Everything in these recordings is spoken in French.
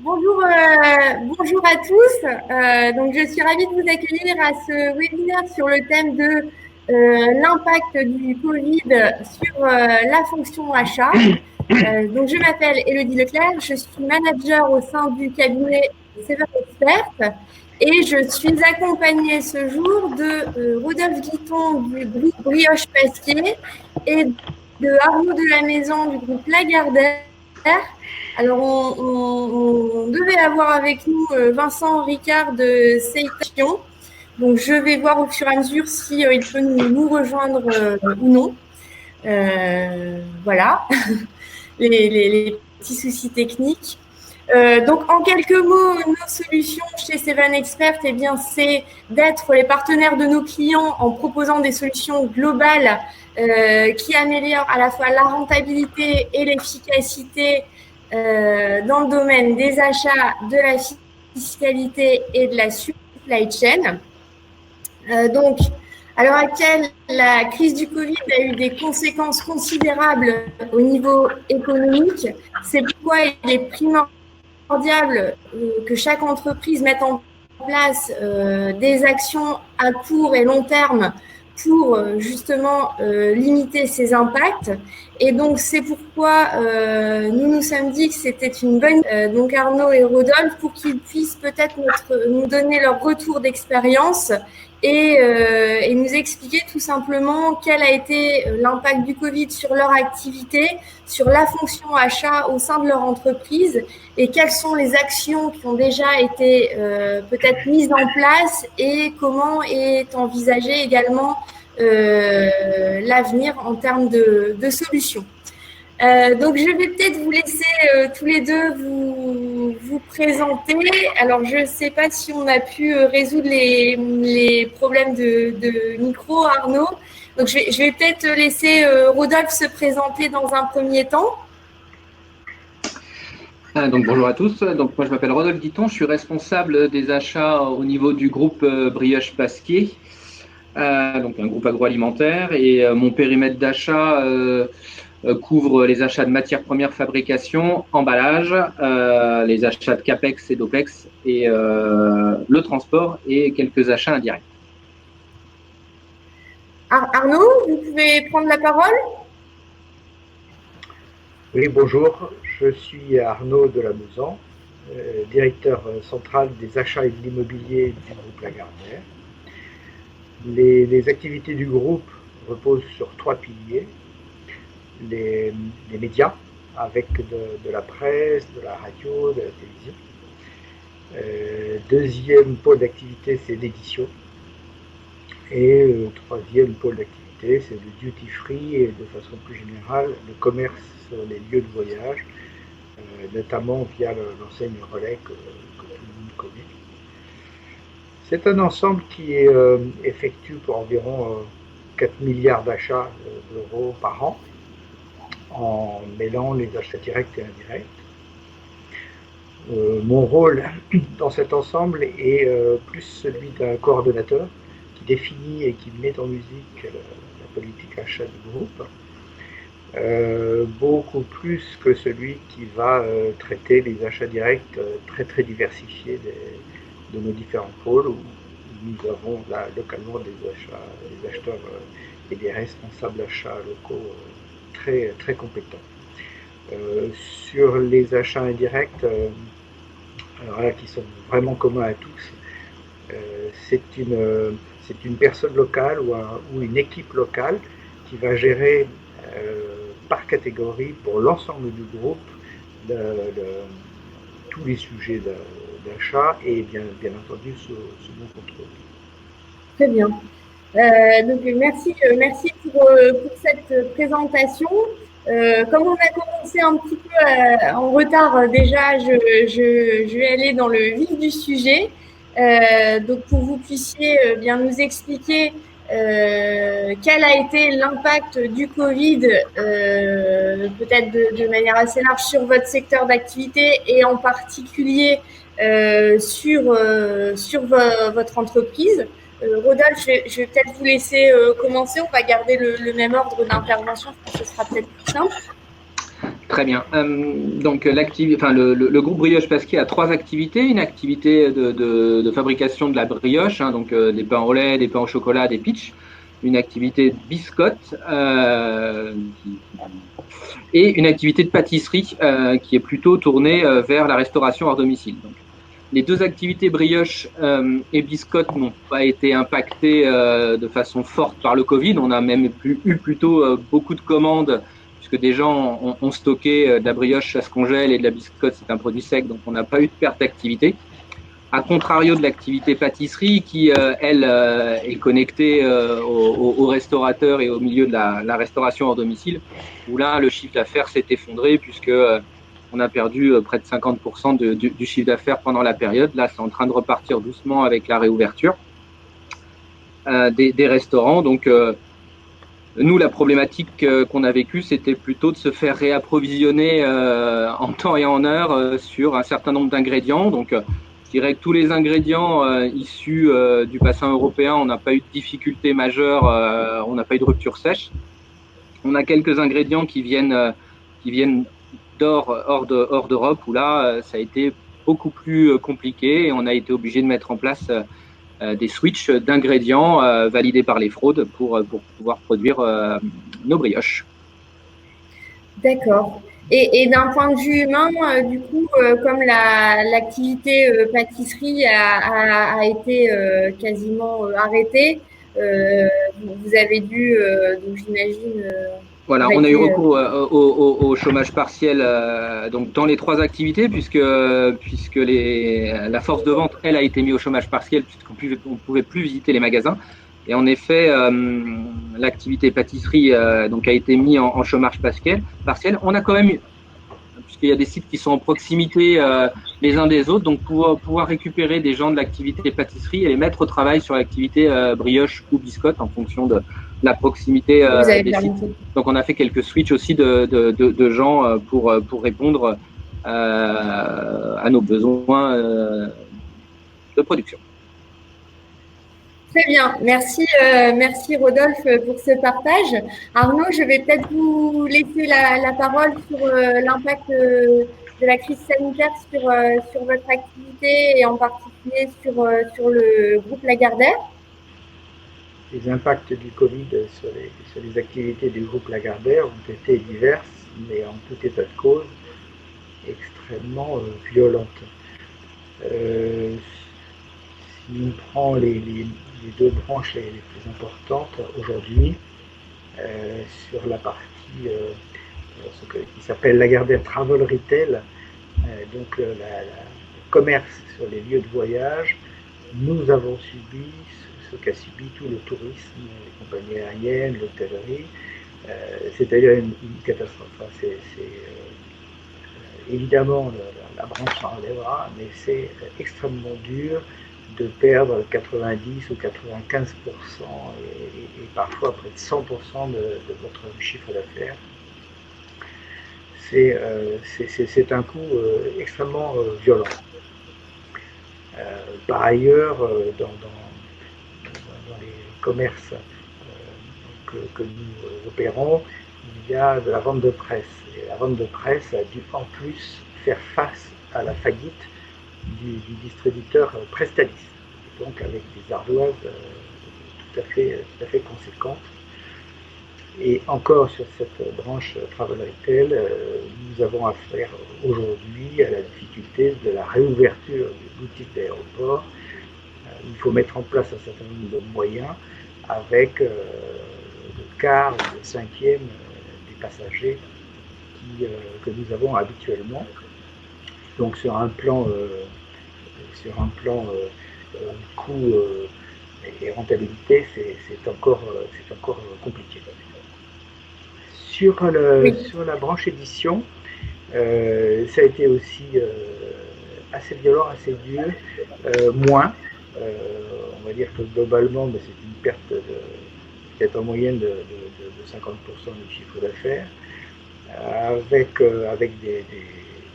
Bonjour à tous. Donc, je suis ravie de vous accueillir à ce webinaire sur le thème de l'impact du Covid sur la fonction achat. Donc, je m'appelle Élodie Leclerc, je suis manager au sein du cabinet Seven Expert et je suis accompagnée ce jour de Rodolphe Guiton du groupe Brioche Pasquier et de Arnaud de la Maison du groupe Lagardère. Alors, on devait avoir avec nous Vincent Ricard de Seitation. Donc, je vais voir au fur et à mesure si il peut nous rejoindre ou non. Voilà, les petits soucis techniques. Donc, en quelques mots, nos solutions chez Seven Expert, eh bien, c'est d'être les partenaires de nos clients en proposant des solutions globales qui améliorent à la fois la rentabilité et l'efficacité dans le domaine des achats, de la fiscalité et de la supply chain. Donc, à l'heure actuelle, la crise du Covid a eu des conséquences considérables au niveau économique. C'est pourquoi il est primordial que chaque entreprise mette en place des actions à court et long terme pour justement limiter ces impacts. Et donc, c'est pourquoi nous nous sommes dit que c'était une bonne donc Arnaud et Rodolphe, pour qu'ils puissent peut-être nous donner leur retour d'expérience et nous expliquer tout simplement quel a été l'impact du Covid sur leur activité, sur la fonction achat au sein de leur entreprise et quelles sont les actions qui ont déjà été peut-être mises en place et comment est envisagé également l'avenir en termes de solutions. Donc, je vais peut-être vous laisser tous les deux vous présenter. Alors, je ne sais pas si on a pu résoudre les problèmes de micro, Arnaud. Donc, je vais peut-être laisser Rodolphe se présenter dans un premier temps. Donc, bonjour à tous. Donc, moi, je m'appelle Rodolphe Guiton. Je suis responsable des achats au niveau du groupe Brioche Pasquier, donc un groupe agroalimentaire. Et mon périmètre d'achat couvre les achats de matières premières, fabrication, emballage, les achats de CAPEX et d'OPEX et le transport et quelques achats indirects. Arnaud, vous pouvez prendre la parole. Oui, bonjour. Je suis Arnaud de la Maison, directeur central des achats et de l'immobilier du groupe Lagardère. Les activités du groupe reposent sur 3 piliers. Les médias, avec de la presse, de la radio, de la télévision. Deuxième pôle d'activité, c'est l'édition. Et le troisième pôle d'activité, c'est le duty free et de façon plus générale, le commerce sur les lieux de voyage, notamment via l'enseigne Relais que tout le monde connaît. C'est un ensemble qui effectue pour environ 4 milliards d'achats d'euros par an, en mêlant les achats directs et indirects. Mon rôle dans cet ensemble est plus celui d'un coordonnateur qui définit et qui met en musique la politique achat du groupe, beaucoup plus que celui qui va traiter les achats directs très diversifiés de nos différents pôles, où nous avons là localement des acheteurs et des responsables achats locaux très compétents. Sur les achats indirects, alors là, qui sont vraiment communs à tous, c'est une personne locale ou une équipe locale qui va gérer par catégorie pour l'ensemble du groupe tous les sujets d'achat et bien entendu sous mon contrôle. Très bien. Donc merci pour cette présentation. Comme on a commencé un petit peu en retard déjà, je vais aller dans le vif du sujet. Donc pour que vous puissiez bien nous expliquer quel a été l'impact du Covid, peut-être de manière assez large sur votre secteur d'activité et en particulier sur votre entreprise. Rodolphe, je vais peut-être vous laisser commencer. On va garder le même ordre d'intervention. Je pense que ce sera peut-être plus simple. Très bien. Donc, le groupe Brioche Pasquier a 3 activités. Une activité de fabrication de la brioche, hein, donc des pains au lait, des pains au chocolat, des pitchs. Une activité de biscotte et une activité de pâtisserie qui est plutôt tournée vers la restauration hors domicile. Donc, les 2 activités brioche et biscotte n'ont pas été impactées de façon forte par le Covid. On a même eu plutôt beaucoup de commandes puisque des gens ont stocké de la brioche, ça se congèle, et de la biscotte, c'est un produit sec, donc on n'a pas eu de perte d'activité. À contrario de l'activité pâtisserie qui, elle, est connectée aux restaurateurs et au milieu de la restauration hors domicile, où là, le chiffre d'affaires s'est effondré puisque on a perdu près de 50% du chiffre d'affaires pendant la période. Là, c'est en train de repartir doucement avec la réouverture des restaurants. Donc, nous, la problématique qu'on a vécue, c'était plutôt de se faire réapprovisionner en temps et en heure sur un certain nombre d'ingrédients. Donc, je dirais que tous les ingrédients issus du bassin européen, on n'a pas eu de difficultés majeures, on n'a pas eu de rupture sèche. On a quelques ingrédients qui viennent hors d'Europe, où là, ça a été beaucoup plus compliqué et on a été obligé de mettre en place des switches d'ingrédients validés par les fraudes pour pouvoir produire nos brioches. D'accord. Et d'un point de vue humain, du coup, comme l'activité pâtisserie a été quasiment arrêtée, vous avez dû, donc j'imagine, voilà, on a eu recours au chômage partiel donc dans les 3 activités puisque la force de vente, elle, a été mise au chômage partiel puisqu'on ne pouvait plus visiter les magasins. Et en effet, l'activité pâtisserie donc a été mise en chômage partiel. On a quand même eu, puisqu'il y a des sites qui sont en proximité les uns des autres, donc pouvoir récupérer des gens de l'activité pâtisserie et les mettre au travail sur l'activité brioche ou biscotte en fonction de la proximité des sites. Donc on a fait quelques switches aussi de gens pour répondre à nos besoins de production. Très bien, merci, merci Rodolphe pour ce partage. Arnaud, je vais peut-être vous laisser la parole sur l'impact de la crise sanitaire sur votre activité et en particulier sur le groupe Lagardère. Les impacts du Covid sur les activités du groupe Lagardère ont été diverses, mais en tout état de cause, extrêmement violentes. Si on prend les 2 branches les plus importantes aujourd'hui, sur la partie ce qui s'appelle Lagardère Travel Retail, donc le commerce sur les lieux de voyage, nous avons subi ce qu'a subi tout le tourisme, les compagnies aériennes, l'hôtellerie, c'est-à-dire une catastrophe. Évidemment, la branche s'en relèvera, mais c'est extrêmement dur de perdre 90 ou 95% et parfois près de 100% de votre chiffre d'affaires. C'est un coût extrêmement violent. Par ailleurs, dans les commerces que nous opérons, il y a de la vente de presse. Et la vente de presse a dû en plus faire face à la faillite du distributeur Prestalis, donc avec des ardoises tout à fait conséquentes. Et encore sur cette branche Travel Retail, nous avons affaire aujourd'hui à la difficulté de la réouverture des boutiques d'aéroport. Il faut mettre en place un certain nombre de moyens avec le quart ou le cinquième des passagers que nous avons habituellement. Donc sur un plan coût et rentabilité, c'est encore compliqué. Sur la branche édition, ça a été aussi assez violent, assez dur, moins. On va dire que globalement, c'est une perte peut-être en moyenne de 50% du chiffre d'affaires, avec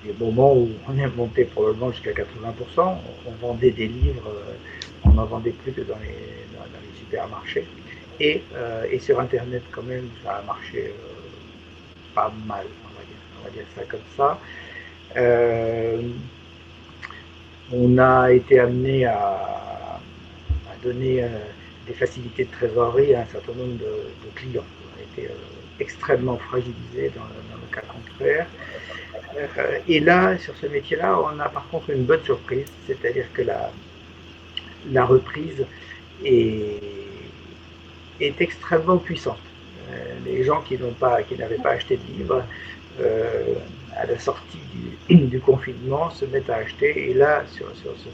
des moments où on est monté probablement jusqu'à 80%. On vendait des livres, on n'en vendait plus que dans les supermarchés. Et sur Internet, quand même, ça a marché pas mal, on va va dire ça comme ça. On a été amené à donner des facilités de trésorerie à un certain nombre de clients. On a été extrêmement fragilisés dans le cas contraire. Et là, sur ce métier-là, on a par contre une bonne surprise, c'est-à-dire que la reprise est extrêmement puissante. Les gens qui n'avaient pas acheté de livres, à la sortie du confinement, se mettent à acheter. Et là, sur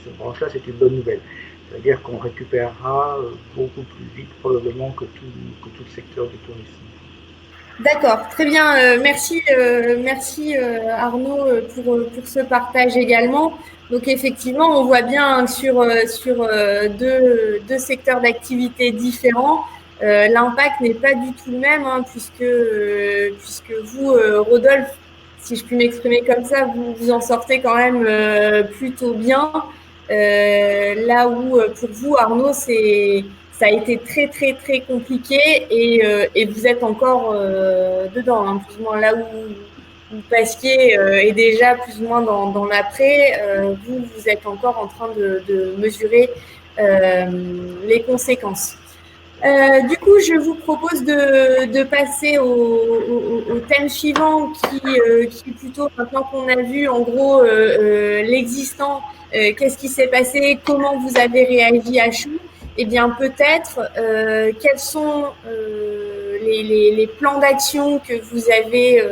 cette branche-là, c'est une bonne nouvelle. C'est-à-dire qu'on récupérera beaucoup plus vite probablement que tout le secteur du tourisme. D'accord, très bien. Merci Arnaud pour ce partage également. Donc effectivement, on voit bien sur deux secteurs d'activité différents. L'impact n'est pas du tout le même, hein, puisque vous, Rodolphe, si je puis m'exprimer comme ça, vous en sortez quand même plutôt bien. Là où pour vous, Arnaud, ça a été très très très compliqué et vous êtes encore dedans, hein, plus ou moins là où Pasquier est déjà plus ou moins dans l'après. Vous êtes encore en train de mesurer les conséquences. Du coup, je vous propose de passer au thème suivant qui est plutôt, maintenant qu'on a vu en gros l'existant, qu'est-ce qui s'est passé, comment vous avez réagi à chaud. Eh bien, peut-être quels sont les plans d'action que vous avez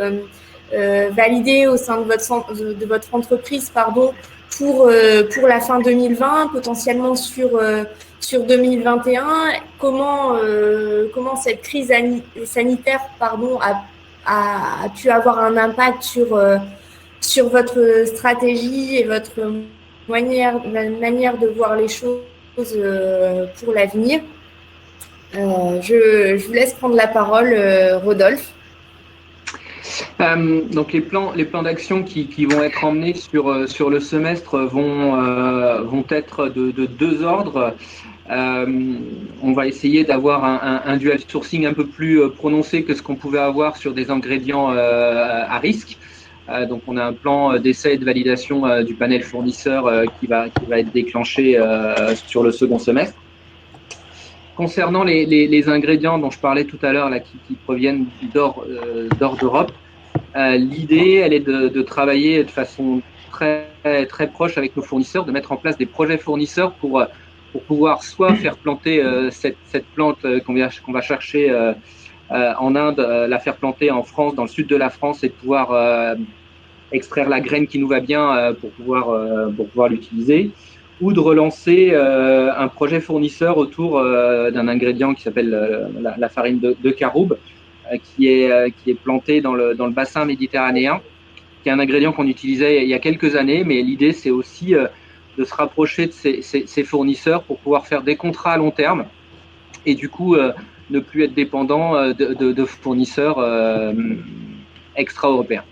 validés au sein de votre entreprise, pour la fin 2020, potentiellement sur 2021. Comment cette crise sanitaire a pu avoir un impact sur votre stratégie et votre manière de voir les choses pour l'avenir. Je vous laisse prendre la parole, Rodolphe. Donc les plans d'action qui vont être emmenés sur le semestre vont être de deux ordres. On va essayer d'avoir un dual sourcing un peu plus prononcé que ce qu'on pouvait avoir sur des ingrédients à risque. Donc on a un plan d'essai et de validation du panel fournisseur qui va être déclenché sur le second semestre. Concernant les ingrédients dont je parlais tout à l'heure là, qui proviennent d'hors d'Europe, l'idée elle est de travailler de façon très très proche avec nos fournisseurs, de mettre en place des projets fournisseurs pour pouvoir soit faire planter cette plante qu'on va chercher en Inde, la faire planter en France, dans le sud de la France, et de pouvoir extraire la graine qui nous va bien pour pouvoir l'utiliser, ou de relancer un projet fournisseur autour d'un ingrédient qui s'appelle la farine de caroube, qui est plantée dans le bassin méditerranéen, qui est un ingrédient qu'on utilisait il y a quelques années, mais l'idée c'est aussi de se rapprocher de ces fournisseurs pour pouvoir faire des contrats à long terme et du coup ne plus être dépendant de fournisseurs extra-européens.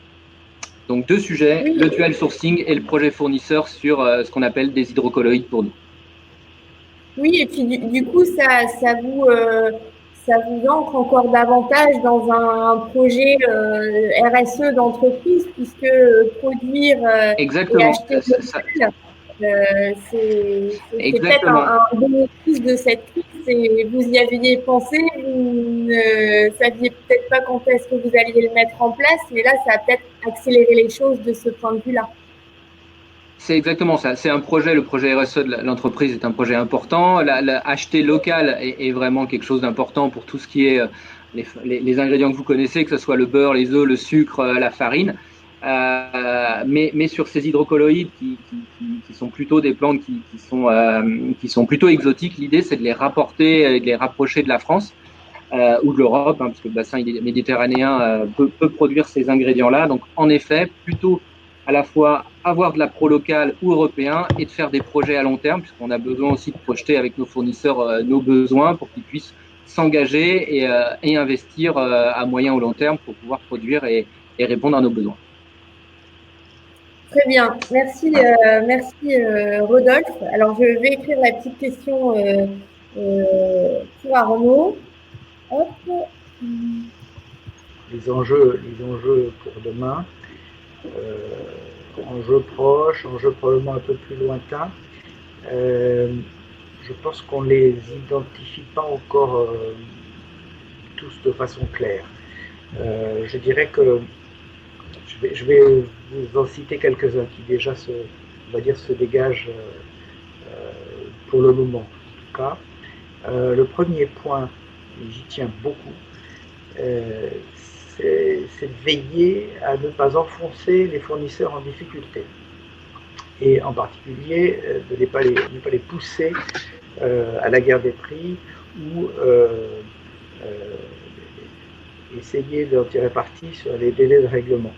Donc deux sujets, oui. Le dual sourcing et le projet fournisseur sur ce qu'on appelle des hydrocolloïdes pour nous. Oui, et puis du coup, ça vous ancre encore davantage dans un projet RSE d'entreprise, puisque produire Exactement. Et acheter c'est peut-être un bénéfice de cette crise. Et vous y aviez pensé, vous ne saviez peut-être pas quand est-ce que vous alliez le mettre en place, mais là, ça a peut-être accéléré les choses de ce point de vue-là. C'est exactement ça. C'est un projet, le projet RSE de l'entreprise est un projet important. Acheter local est vraiment quelque chose d'important pour tout ce qui est les ingrédients que vous connaissez, que ce soit le beurre, les œufs, le sucre, la farine. Mais sur ces hydrocolloïdes qui sont plutôt des plantes qui sont plutôt exotiques, l'idée c'est de les rapporter et de les rapprocher de la France ou de l'Europe, parce que le bassin méditerranéen peut produire ces ingrédients-là. Donc en effet, plutôt à la fois avoir de la pro locale ou européen et de faire des projets à long terme, puisqu'on a besoin aussi de projeter avec nos fournisseurs nos besoins pour qu'ils puissent s'engager et investir à moyen ou long terme pour pouvoir produire et répondre à nos besoins. Très bien, merci Rodolphe. Alors je vais écrire la petite question pour Arnaud. Hop. Les enjeux pour demain. enjeux proches, enjeux probablement un peu plus lointains. Je pense qu'on ne les identifie pas encore tous de façon claire. Je dirais que je vais vous en citer quelques-uns qui déjà on va dire, se dégagent pour le moment, en tout cas. Le premier point, et j'y tiens beaucoup, c'est de veiller à ne pas enfoncer les fournisseurs en difficulté. Et en particulier, de ne pas les pousser à la guerre des prix ou essayer d'en tirer parti sur les délais de règlement.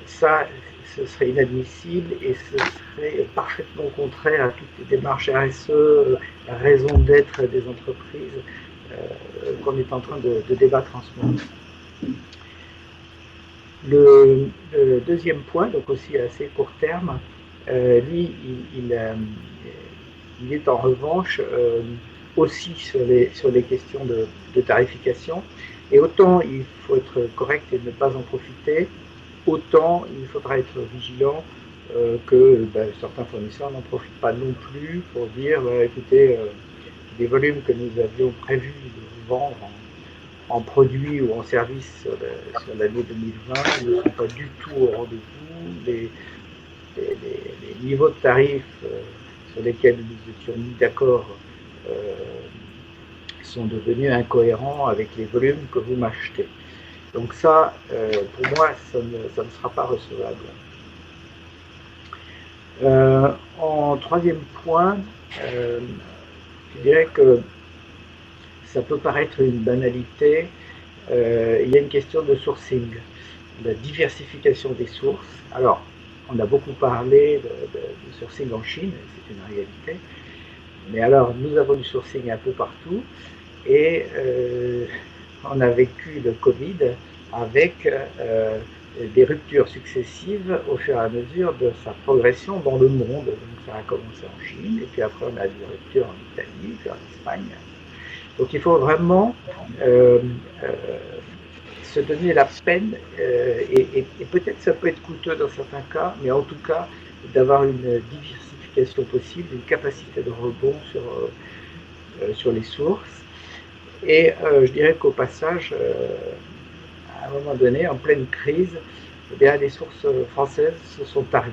Ça, ce serait inadmissible et ce serait parfaitement contraire à toutes les démarches RSE, la raison d'être des entreprises qu'on est en train de débattre en ce moment. Le deuxième point, donc aussi assez court terme, lui, il est en revanche aussi sur les questions de tarification. Et autant il faut être correct et ne pas en profiter, autant il faudra être vigilant que certains fournisseurs n'en profitent pas non plus pour dire écoutez, les volumes que nous avions prévu de vendre en produits ou en services sur l'année 2020 ne sont pas du tout au rendez-vous. Les niveaux de tarifs sur lesquels nous étions mis d'accord sont devenus incohérents avec les volumes que vous m'achetez. Donc ça, pour moi, ça ne sera pas recevable. En troisième point, je dirais que ça peut paraître une banalité, il y a une question de sourcing, de diversification des sources. Alors, on a beaucoup parlé de sourcing en Chine, c'est une réalité, mais alors nous avons du sourcing un peu partout, et on a vécu le Covid avec des ruptures successives au fur et à mesure de sa progression dans le monde. Donc ça a commencé en Chine, et puis après on a des ruptures en Italie, puis en Espagne. Donc il faut vraiment se donner la peine, et peut-être ça peut être coûteux dans certains cas, mais en tout cas d'avoir une diversification possible, une capacité de rebond sur les sources. Et je dirais qu'au passage, à un moment donné, en pleine crise, eh bien, les sources françaises se sont taries.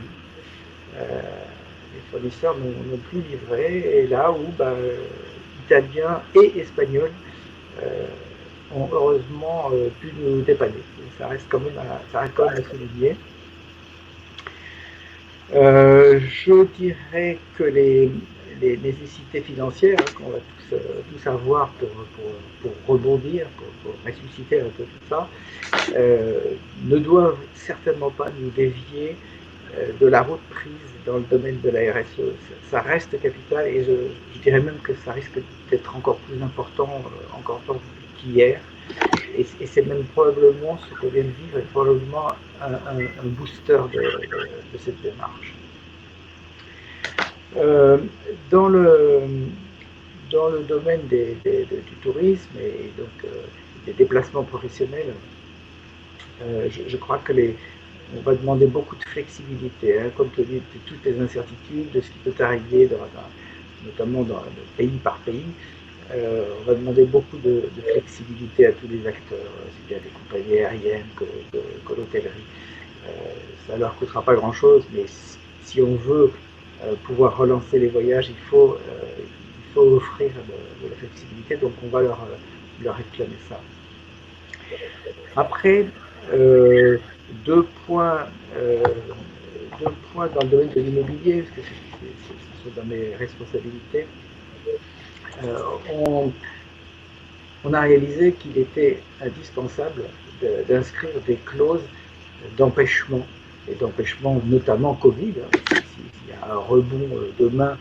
Les fournisseurs n'ont plus livré, et là où italiens et espagnols ont heureusement pu nous dépanner. Ça reste quand même à souligner. Je dirais que les nécessités financières qu'on va tous avoir pour rebondir, pour ressusciter un peu tout ça, ne doivent certainement pas nous dévier de la route prise dans le domaine de la RSE. Ça reste capital, et je dirais même que ça risque d'être encore plus important qu'hier. Et c'est même probablement ce qu'on vient de vivre, est probablement un booster de cette démarche. Dans le domaine du tourisme et donc des déplacements professionnels, je crois que on va demander beaucoup de flexibilité, compte tenu de toutes les incertitudes, de ce qui peut arriver, notamment pays par pays. On va demander beaucoup de flexibilité à tous les acteurs, aussi bien les compagnies aériennes que l'hôtellerie. Ça ne leur coûtera pas grand-chose, mais si on veut pouvoir relancer les voyages, il faut offrir de la flexibilité, donc on va leur réclamer ça. Après, deux points dans le domaine de l'immobilier, parce que ce sont dans mes responsabilités. On a réalisé qu'il était indispensable d'inscrire des clauses d'empêchement, et d'empêchement notamment Covid, s'il y a un rebond demain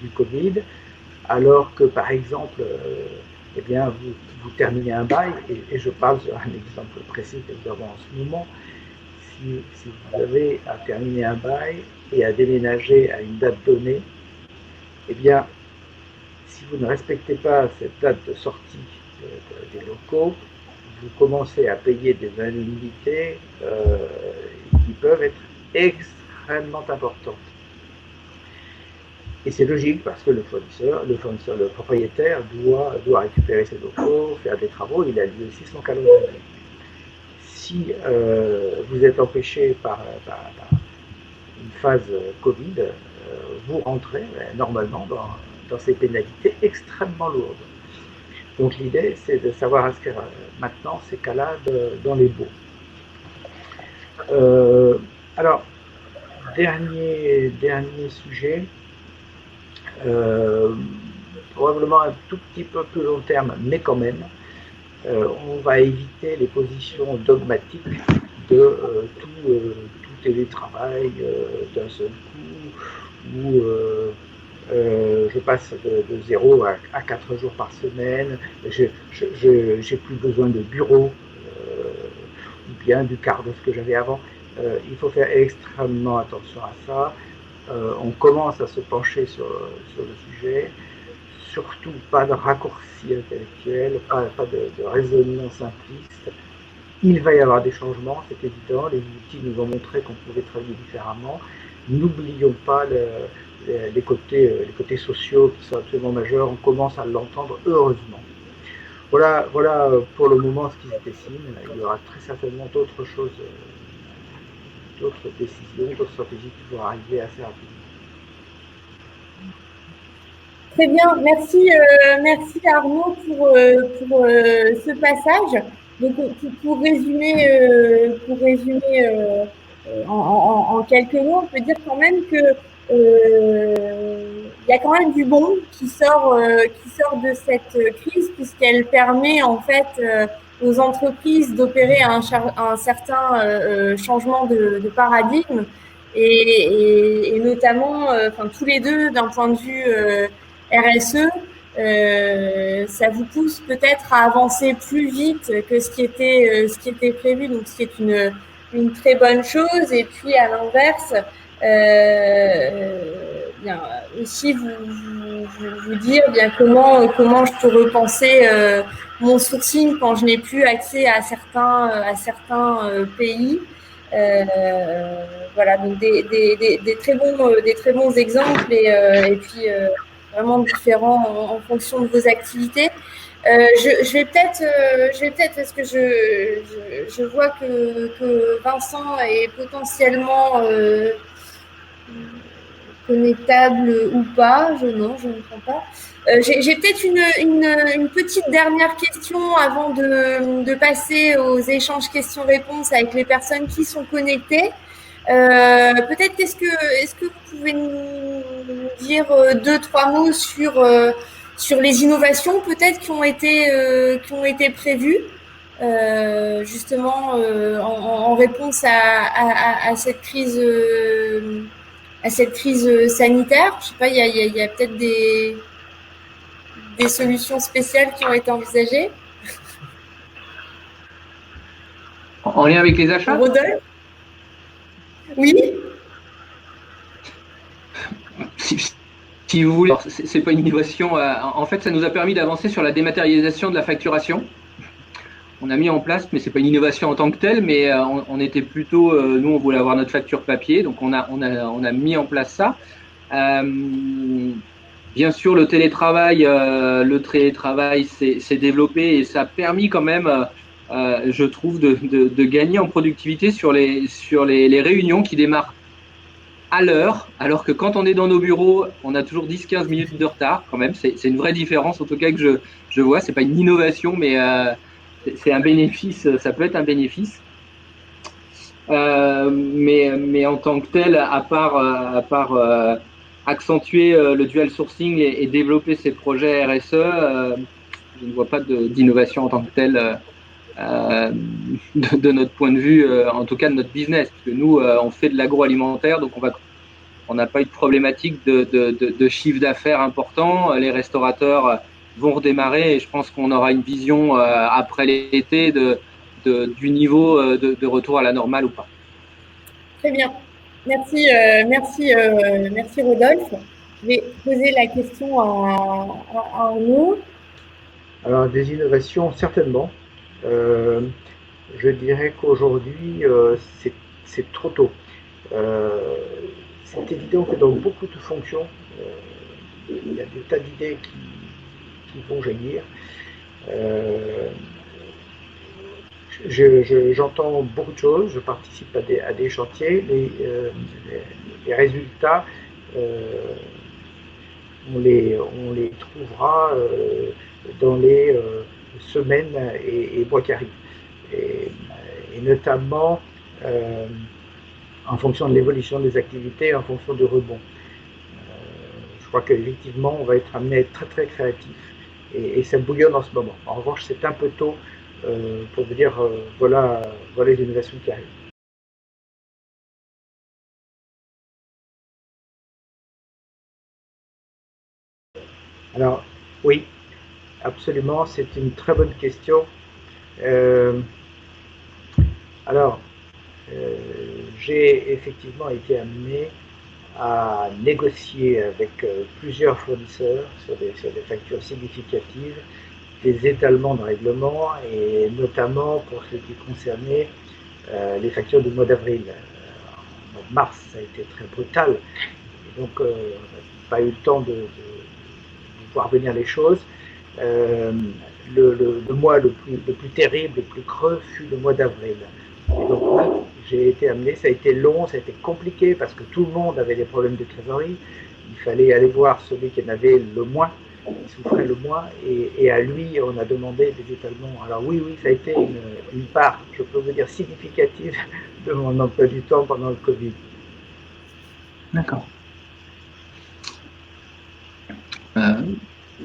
du Covid, alors que par exemple, eh bien, vous terminez un bail, et je parle sur un exemple précis que nous avons en ce moment. Si vous avez à terminer un bail et à déménager à une date donnée, eh bien, si vous ne respectez pas cette date de sortie des locaux, vous commencez à payer des indemnités qui peuvent être extrêmement importantes. Et c'est logique parce que le propriétaire doit récupérer ses locaux, faire des travaux, il a lui aussi son calendrier. Si vous êtes empêché par une phase Covid, vous rentrez normalement dans ces pénalités extrêmement lourdes. Donc l'idée, c'est de savoir inscrire maintenant ces cas-là dans les baux. Alors, dernier sujet, probablement un tout petit peu plus long terme, mais quand même, on va éviter les positions dogmatiques de tout télétravail d'un seul coup, où je passe de 0 à 4 jours par semaine, j'ai plus besoin de bureau, ou bien du quart de ce que j'avais avant. Il faut faire extrêmement attention à ça. On commence à se pencher sur le sujet. Surtout pas de raccourci intellectuel, pas de raisonnement simpliste. Il va y avoir des changements, c'est évident. Les outils nous ont montré qu'on pouvait travailler différemment. N'oublions pas les côtés sociaux qui sont absolument majeurs. On commence à l'entendre, heureusement. Voilà pour le moment ce qui se dessine. Il y aura très certainement d'autres choses, d'autres décisions, d'autres stratégies qui vont arriver assez rapidement. Très bien, merci Arnaud pour ce passage. Donc pour résumer en quelques mots, on peut dire quand même que il y a quand même du bon qui sort de cette crise, puisqu'elle permet en fait aux entreprises d'opérer un certain changement de paradigme et notamment, tous les deux d'un point de vue RSE, ça vous pousse peut-être à avancer plus vite que ce qui était prévu, donc ce qui est une très bonne chose. Et puis à l'inverse, bien aussi vous dire bien comment je peux repenser mon sourcing quand je n'ai plus accès à certains pays. Voilà, donc des très bons exemples et puis vraiment différents en fonction de vos activités. Je vais peut-être parce que je vois que Vincent est potentiellement connectable ou pas. Je ne crois pas. J'ai peut-être une petite dernière question avant de passer aux échanges questions-réponses avec les personnes qui sont connectées. Peut-être est-ce que vous pouvez nous dire 2-3 mots sur les innovations peut-être qui ont été prévues justement en réponse à cette crise sanitaire. Je sais pas, il y a peut-être des solutions spéciales qui ont été envisagées. En lien avec les achats ? Rodolphe ? Oui. Si vous voulez, c'est pas une innovation. En fait, ça nous a permis d'avancer sur la dématérialisation de la facturation. On a mis en place, mais c'est pas une innovation en tant que telle, mais on était plutôt, nous, on voulait avoir notre facture papier, donc on a mis en place ça. Bien sûr, le télétravail s'est développé et ça a permis quand même, je trouve, de gagner en productivité sur les réunions qui démarrent à l'heure, alors que quand on est dans nos bureaux, on a toujours 10-15 minutes de retard quand même. C'est une vraie différence en tout cas que je vois. C'est pas une innovation, mais c'est un bénéfice. Ça peut être un bénéfice. Mais en tant que tel, à part accentuer le dual sourcing et développer ces projets RSE, je ne vois pas d'innovation en tant que telle de notre point de vue, en tout cas de notre business, parce que nous, on fait de l'agroalimentaire, donc on n'a pas eu de problématique de chiffre d'affaires important. Les restaurateurs vont redémarrer et je pense qu'on aura une vision après l'été du niveau de retour à la normale ou pas. Très bien. Merci Rodolphe. Je vais poser la question à Arnaud. Alors, des innovations, certainement. Je dirais qu'aujourd'hui, c'est trop tôt. C'est évident que dans beaucoup de fonctions, il y a des tas d'idées qui vont jaillir. J'entends beaucoup de choses, je participe à des chantiers, les résultats, on les trouvera dans les semaines et mois qui arrivent. Et notamment en fonction de l'évolution des activités, en fonction du rebond. Je crois qu'effectivement, on va être amené à être très très créatif et ça bouillonne en ce moment. En revanche, c'est un peu tôt pour vous dire voilà les innovations qui arrivent. Alors, oui, absolument, c'est une très bonne question. Alors, j'ai effectivement été amené à négocier avec plusieurs fournisseurs sur des factures significatives, des étalements de règlement et notamment pour ce qui concernait les factures du mois d'avril. En mars, ça a été très brutal. Et donc, on n'a pas eu le temps de voir venir les choses. Le mois le plus terrible, le plus creux fut le mois d'avril. Et donc là, j'ai été amené, ça a été long, ça a été compliqué parce que tout le monde avait des problèmes de trésorerie. Il fallait aller voir celui qui en avait le moins, qui souffrait le moins, et à lui, on a demandé des étalements. Alors oui, ça a été une part, je peux vous dire, significative de mon emploi du temps pendant le Covid. D'accord.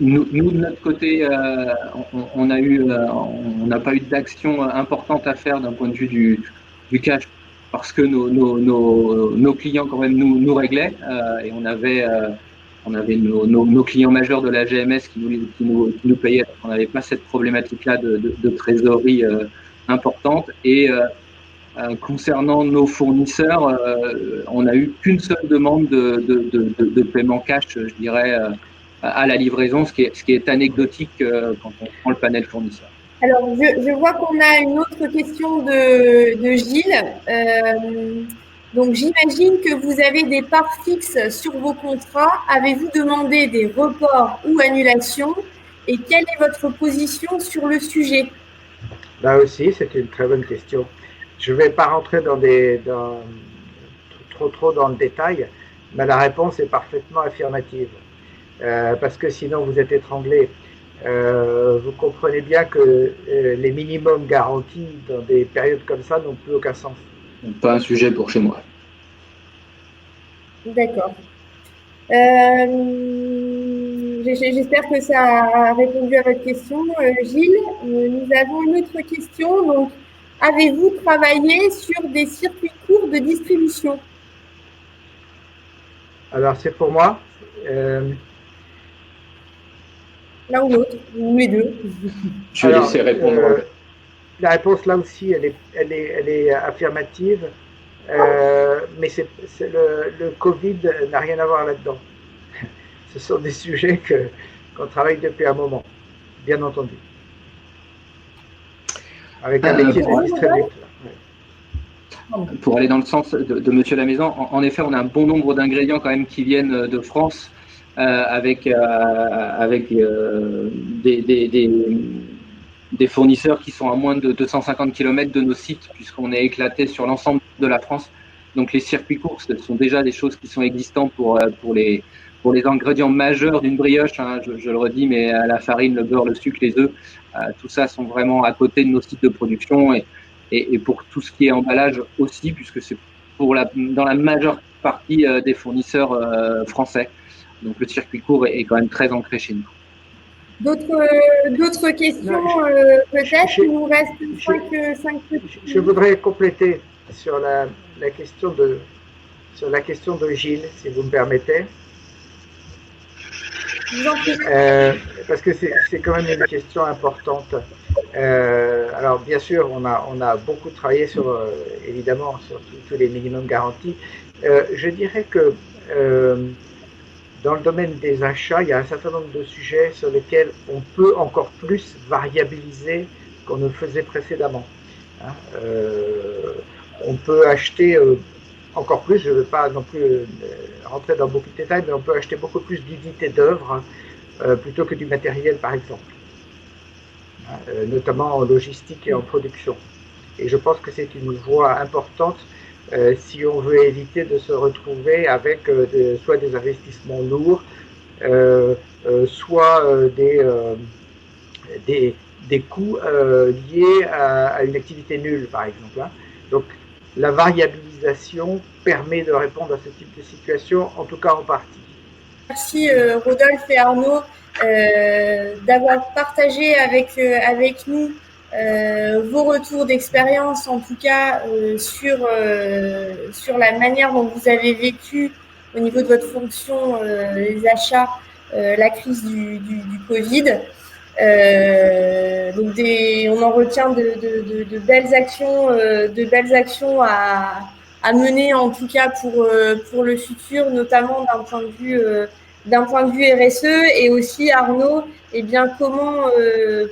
Nous, de notre côté, on n'a pas eu d'action importante à faire d'un point de vue du cash, parce que nos clients quand même nous réglaient, et on avait nos clients majeurs de la GMS qui nous payaient. On n'avait pas cette problématique-là de trésorerie importante. Et concernant nos fournisseurs, on n'a eu qu'une seule demande de paiement cash, je dirais, à la livraison, ce qui est anecdotique quand on prend le panel fournisseur. Alors, je vois qu'on a une autre question de Gilles. Donc, j'imagine que vous avez des parts fixes sur vos contrats. Avez-vous demandé des reports ou annulations? Et quelle est votre position sur le sujet? Là aussi, c'est une très bonne question. Je ne vais pas rentrer trop dans le détail, mais la réponse est parfaitement affirmative. Parce que sinon vous êtes étranglé. Vous comprenez bien que les minimums garantis dans des périodes comme ça n'ont plus aucun sens. Pas un sujet pour chez moi. D'accord. J'espère que ça a répondu à votre question, Gilles. Nous avons une autre question. Donc, avez-vous travaillé sur des circuits courts de distribution? Alors, c'est pour moi. L'un ou l'autre, ou les deux. Je vais laisser répondre. La réponse, là aussi, elle est affirmative. Mais le Covid n'a rien à voir là-dedans. Ce sont des sujets qu'on travaille depuis un moment, bien entendu. Avec un métier de distributeur. Pour aller dans le sens de Monsieur Lamaison, en effet, on a un bon nombre d'ingrédients quand même qui viennent de France, avec des fournisseurs qui sont à moins de 250 km de nos sites, puisqu'on est éclaté sur l'ensemble de la France. Donc les circuits courts, ce sont déjà des choses qui sont existantes pour les ingrédients majeurs d'une brioche, hein, je le redis, mais la farine, le beurre, le sucre, les œufs, tout ça sont vraiment à côté de nos sites de production, et pour tout ce qui est emballage aussi, puisque c'est dans la majeure partie des fournisseurs français. Donc le circuit court est quand même très ancré chez nous. D'autres questions peut-être? Il nous reste 5 petites. Je voudrais compléter sur la question de Gilles, si vous me permettez. Parce que c'est quand même une question importante. Alors bien sûr, on a beaucoup travaillé évidemment sur tous les minimums garantis. Je dirais que dans le domaine des achats, il y a un certain nombre de sujets sur lesquels on peut encore plus variabiliser qu'on ne faisait précédemment. Hein. On peut acheter encore plus, je ne veux pas non plus rentrer dans beaucoup de détails, mais on peut acheter beaucoup plus d'unités d'œuvre plutôt que du matériel, par exemple, hein, notamment en logistique et en production. Et je pense que c'est une voie importante si on veut éviter de se retrouver avec soit des investissements lourds, soit des coûts liés à une activité nulle, par exemple. Hein. Donc, la variabilisation permet de répondre à ce type de situation, en tout cas en partie. Merci Rodolphe et Arnaud d'avoir partagé avec nous vos retours d'expérience, en tout cas sur la manière dont vous avez vécu au niveau de votre fonction, les achats, la crise du Covid. Donc on en retient de belles actions à mener, en tout cas pour le futur, notamment d'un point de vue RSE. Et aussi, Arnaud, eh bien, comment,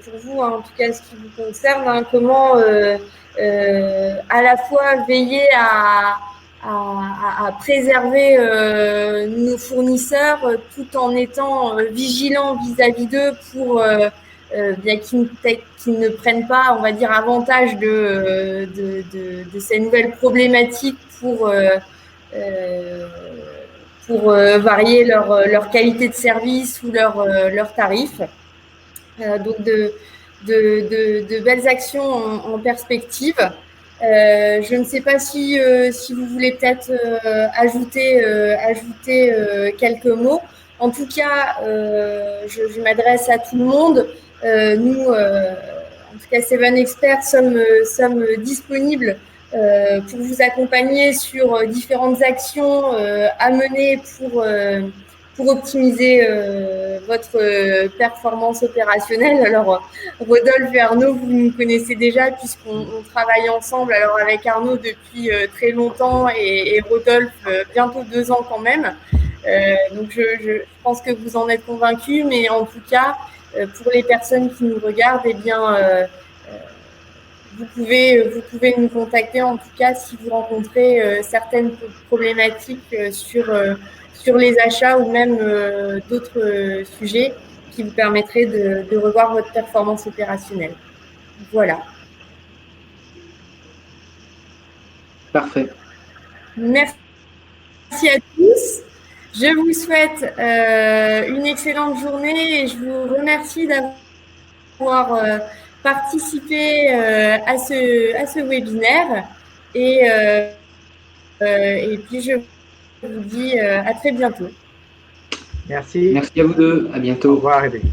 pour vous, hein, en tout cas ce qui vous concerne, hein, comment à la fois veiller à préserver nos fournisseurs tout en étant vigilants vis-à-vis d'eux pour bien qu'ils ne prennent pas, on va dire, avantage de ces nouvelles problématiques pour varier leur qualité de service ou leurs tarifs. Donc de belles actions en perspective. Je ne sais pas si vous voulez peut-être ajouter quelques mots. En tout cas, je m'adresse à tout le monde. Nous, en tout cas, Seven Experts, sommes disponibles pour vous accompagner sur différentes actions à mener pour optimiser votre performance opérationnelle. Alors, Rodolphe et Arnaud, vous nous connaissez déjà puisqu'on travaille ensemble, alors avec Arnaud depuis très longtemps et Rodolphe bientôt 2 ans quand même. Donc, je pense que vous en êtes convaincus, mais en tout cas, pour les personnes qui nous regardent, eh bien, vous pouvez nous contacter, en tout cas, si vous rencontrez certaines problématiques sur les achats ou même d'autres sujets qui vous permettraient de revoir votre performance opérationnelle. Voilà. Parfait. Merci à tous. Je vous souhaite une excellente journée et je vous remercie d'avoir participé à ce webinaire. Et puis, je vous dis à très bientôt. Merci. Merci à vous deux. À bientôt. Au revoir, Ébénie.